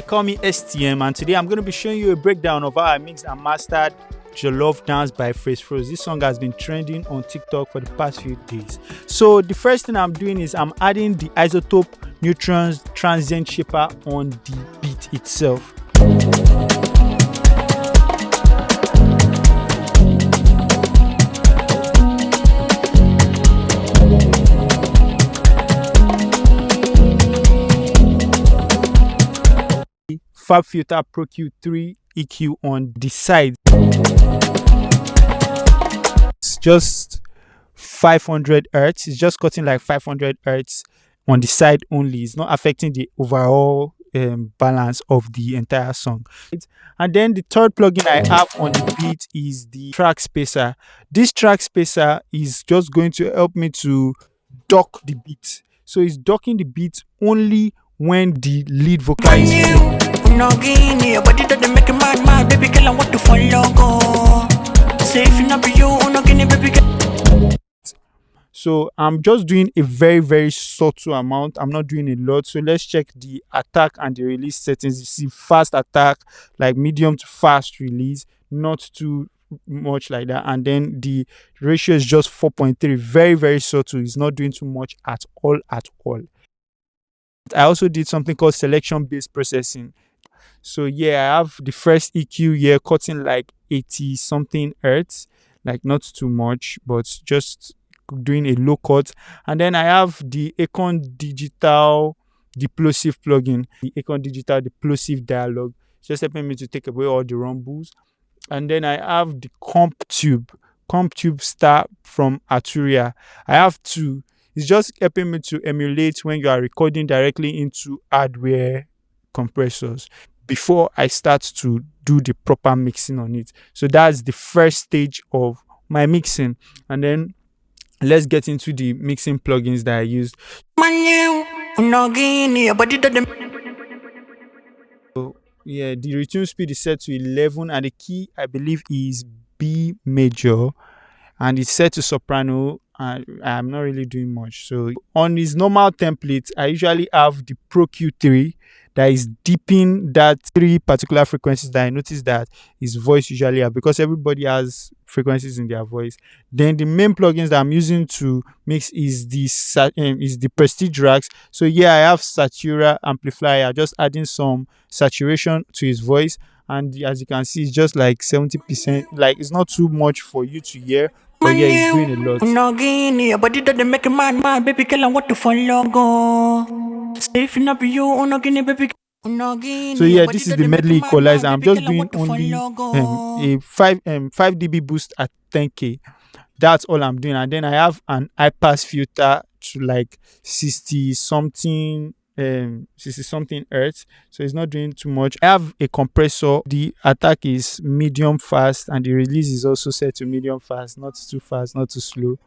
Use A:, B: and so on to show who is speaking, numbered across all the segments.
A: They call me STM, and today I'm going to be showing you a breakdown of how I mixed and mastered Jollof Dance by Froce. This song has been trending on TikTok for the past few days. So the first thing I'm doing is I'm adding the isotope neutrons transient shaper on the beat itself. 5 filter Pro Q3 EQ on the side. It's just 500 hertz. It's just cutting like 500 hertz on the side only. It's not affecting the overall balance of the entire song. And then the third plugin I have on the beat is the track spacer. This track spacer is just going to help me to dock the beat. So it's docking the beat only when the lead vocal is playing. So I'm just doing a very subtle amount. I'm not doing a lot. So let's check the attack and the release settings. You see fast attack, like medium to fast release, not too much like that. And then the ratio is just 4.3. Very subtle. It's not doing too much at all. I also did something called selection based processing. So yeah, I have the first EQ here cutting like 80 something hertz, like not too much, but just doing a low cut. And then I have the Econ Digital Deplosive plugin, the Econ Digital Deplosive dialogue, just helping me to take away all the rumbles. And then I have the Comp Tube Star from Arturia. I have two. It's just helping me to emulate when you are recording directly into hardware compressors before I start to do the proper mixing on it. So that's the first stage of my mixing. And then let's get into the mixing plugins that I used. So yeah, the retune speed is set to 11 and the key I believe is B major, and it's set to soprano. I'm not really doing much. So on his normal template, I usually have the Pro Q3 that is deeping that 3 particular frequencies that I noticed that his voice usually have, because everybody has frequencies in their voice. Then the main plugins that I'm using to mix is the Prestige racks. So yeah, I have Satura amplifier, just adding some saturation to his voice, and as you can see, it's just like 70%. Like it's not too much for you to hear, but yeah, it's doing a lot. So yeah, this is the medley equalizer. I'm just doing only a 5 dB boost at 10K. That's all I'm doing. And then I have an high pass filter to like 60 something hertz, so it's not doing too much. I have a compressor. The attack is medium fast and the release is also set to medium fast, not too fast, not too slow.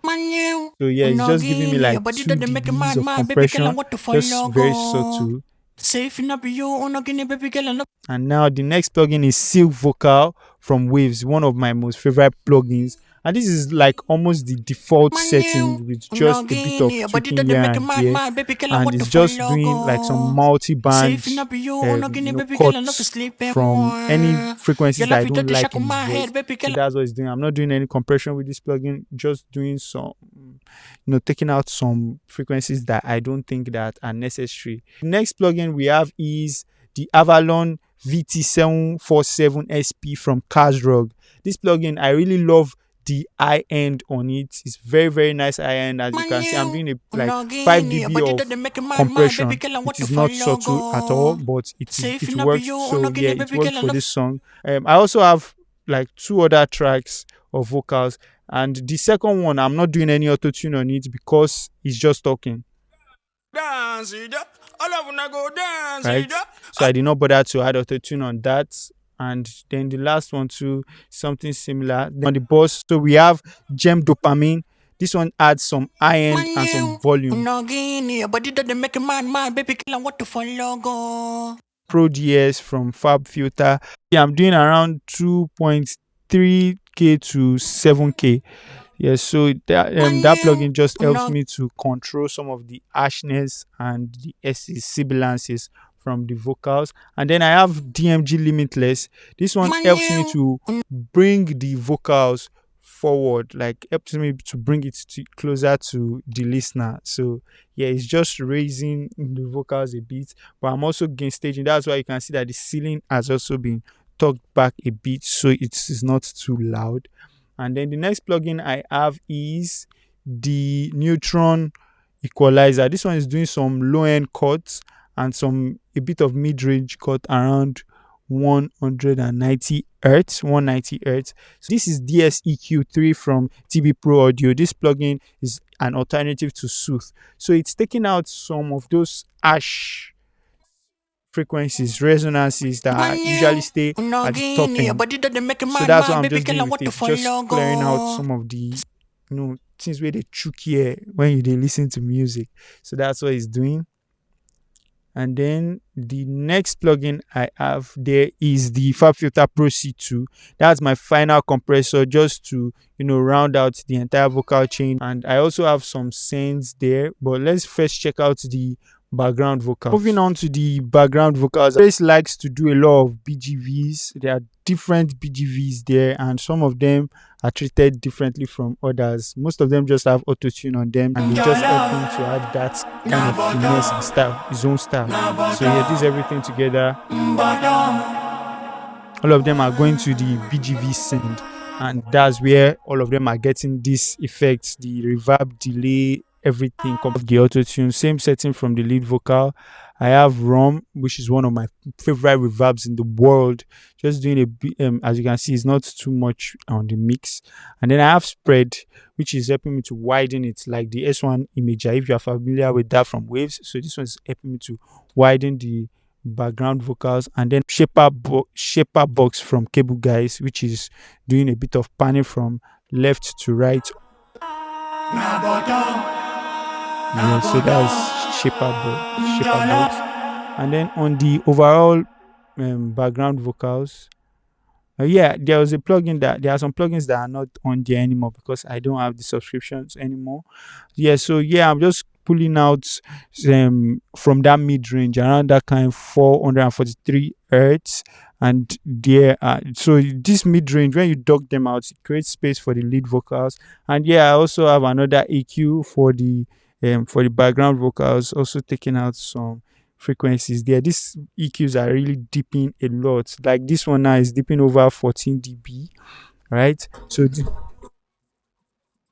A: So yeah, it's just giving me like 2 dBs of compression, just very subtle. And now the next plugin is Silk Vocal from Waves, one of my most favorite plugins. And this is like almost the default setting with just a bit of tweaking here and there, and it's just doing like some multi-band cuts from any frequencies that I don't like in his voice. So that's what it's doing. I'm not doing any compression with this plugin, just doing some, taking out some frequencies that I don't think that are necessary. The next plugin we have is the Avalon VT747 SP from Casrog. This plugin, I really love the high end on it. It's very nice high end. As you can see, I'm doing a like 5 dB of compression. It is not subtle at all, but it works. So yeah, it works for this song. I also have like 2 other tracks of vocals, and the second one I'm not doing any auto tune on it because it's just talking. Right? So I did not bother to add auto tune on that. And then the last one too, something similar on the boss. So we have Gem Dopamine. This one adds some high end and some volume. Pro DS from Fab Filter. Yeah, I'm doing around 2.3K to 7K. Yeah, so that plugin just helps me to control some of the harshness and the sibilances from the vocals. And then I have DMG Limitless. This one helps me to bring the vocals forward, like helps me to bring it closer to the listener. So yeah, it's just raising the vocals a bit, but I'm also gain staging. That's why you can see that the ceiling has also been tucked back a bit so it is not too loud. And then the next plugin I have is the Neutron Equalizer. This one is doing some low end cuts and some a bit of mid range cut around 190 hertz 190 hertz. So this is DSEQ3 from TB Pro Audio. This plugin is an alternative to Sooth, so it's taking out some of those ash frequencies, resonances that usually stay at the top end. So that's what I'm just doing with it, just clearing out some of the things where they choke here when you they listen to music. So that's what it's doing. And then the next plugin I have there is the FabFilter Pro C2. That's my final compressor, just to round out the entire vocal chain. And I also have some sends there, but let's first check out the background vocals. Moving on to the background vocals, Frace likes to do a lot of BGVs. There are different BGVs there, and some of them are treated differently from others. Most of them just have auto tune on them, and it just help him to add that kind of finesse and style, his own style. So he does everything together. All of them are going to the BGV send, and that's where all of them are getting this effect, the reverb, delay, everything of the auto tune. Same setting from the lead vocal. I have ROM, which is one of my favorite reverbs in the world. Just doing a bit, as you can see, it's not too much on the mix. And then I have spread, which is helping me to widen it, like the S1 imager, if you are familiar with that from Waves. So this one is helping me to widen the background vocals. And then shaper box from Cable Guys, which is doing a bit of panning from left to right. Yeah, so that's shaper box. And then on the overall background vocals, yeah, there was a plugin there are some plugins that are not on there anymore because I don't have the subscriptions anymore. Yeah, so yeah, I'm just pulling out from that mid range around that kind of 443 hertz. And there, so this mid range, when you dog them out, it creates space for the lead vocals. And yeah, I also have another EQ for the background vocals, also taking out some frequencies there. These EQs are really dipping a lot. Like this one now is dipping over 14 dB, right? So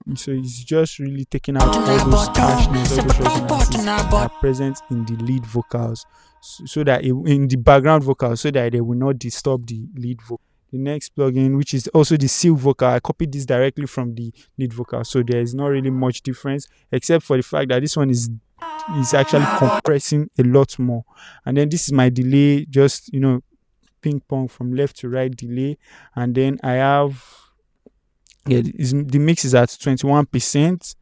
A: it's just really taking out all those harshness, all those resonances that are present in the lead vocals, so that in the background vocals, so that they will not disturb the lead vocal. The next plugin, which is also the silk vocal, I copied this directly from the lead vocal, so there is not really much difference, except for the fact that this one is actually compressing a lot more. And then this is my delay, just ping pong from left to right delay. And then I have, yeah, the mix is at 21%.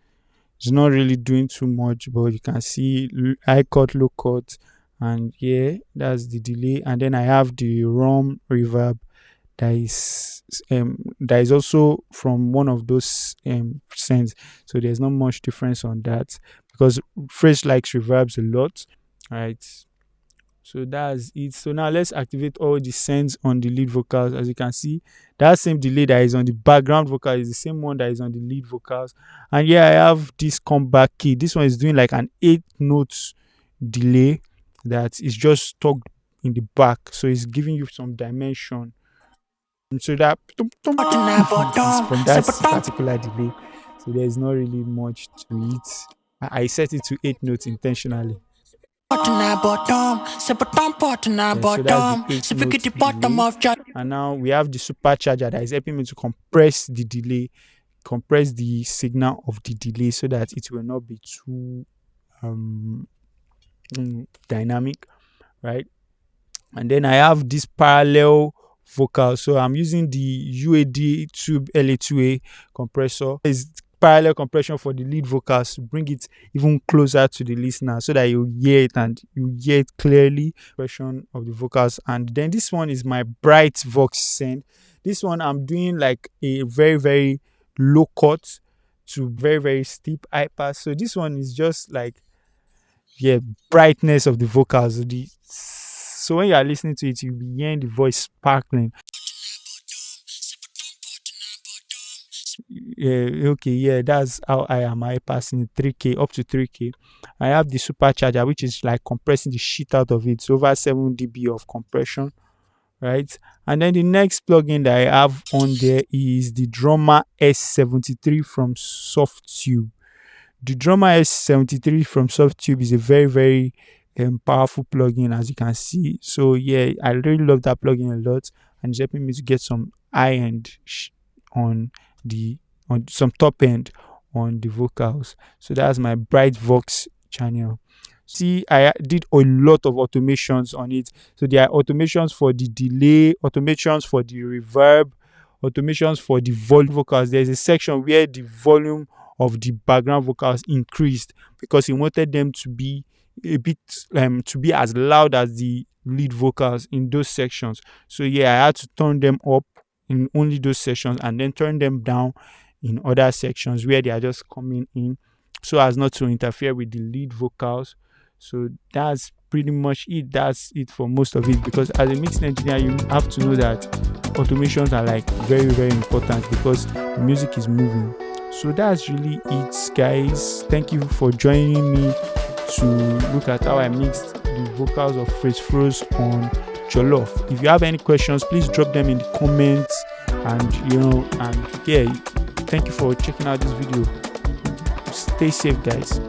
A: It's not really doing too much, but you can see high cut, low cut, and yeah, that's the delay. And then I have the ROM reverb that is also from one of those sends. So there's not much difference on that because Frace likes reverbs a lot, right? So that's it. So now let's activate all the sends on the lead vocals. As you can see, that same delay that is on the background vocal is the same one that is on the lead vocals. And yeah, I have this comeback key. This one is doing like an 8-note delay that is just tucked in the back. So it's giving you some dimension. And so that is from that particular delay. So there's not really much to it. I set it to 8 notes intentionally. Yeah, so that's the 8 note delay. And now we have the supercharger that is helping me to compress the delay, compress the signal of the delay so that it will not be too dynamic, right? And then I have this parallel vocal, so I'm using the UAD Tube LA2A compressor. It's parallel compression for the lead vocals to bring it even closer to the listener so that you hear it and you hear it clearly. Compression of the vocals. And then this one is my Bright Vox send. This one I'm doing like a very, very low cut to very, very steep high pass. So this one is just like yeah, brightness of the vocals. So when you are listening to it, you'll be hearing the voice sparkling. Yeah, okay, yeah, that's how I am. I passing 3K up to 3K. I have the supercharger, which is like compressing the shit out of it. So over 7 dB of compression, right? And then the next plugin that I have on there is the Drummer S73 from Softtube. The Drummer S73 from Softtube is a very, very powerful plugin, as you can see. So yeah, I really love that plugin a lot, and it's helping me to get some high end on the on some top end on the vocals. So that's my Bright Vox channel. See, I did a lot of automations on it. So there are automations for the delay, automations for the reverb, automations for the volume vocals. There's a section where the volume of the background vocals increased because he wanted them to be a bit to be as loud as the lead vocals in those sections. So yeah, I had to turn them up in only those sections and then turn them down in other sections where they are just coming in so as not to interfere with the lead vocals. So that's pretty much it. That's it for most of it, because as a mixing engineer you have to know that automations are like very, very important because the music is moving. So that's really it, guys. Thank you for joining me to look at how I mixed the vocals of Froce on Jollof. If you have any questions, please drop them in the comments. And yeah, thank you for checking out this video. Stay safe, guys.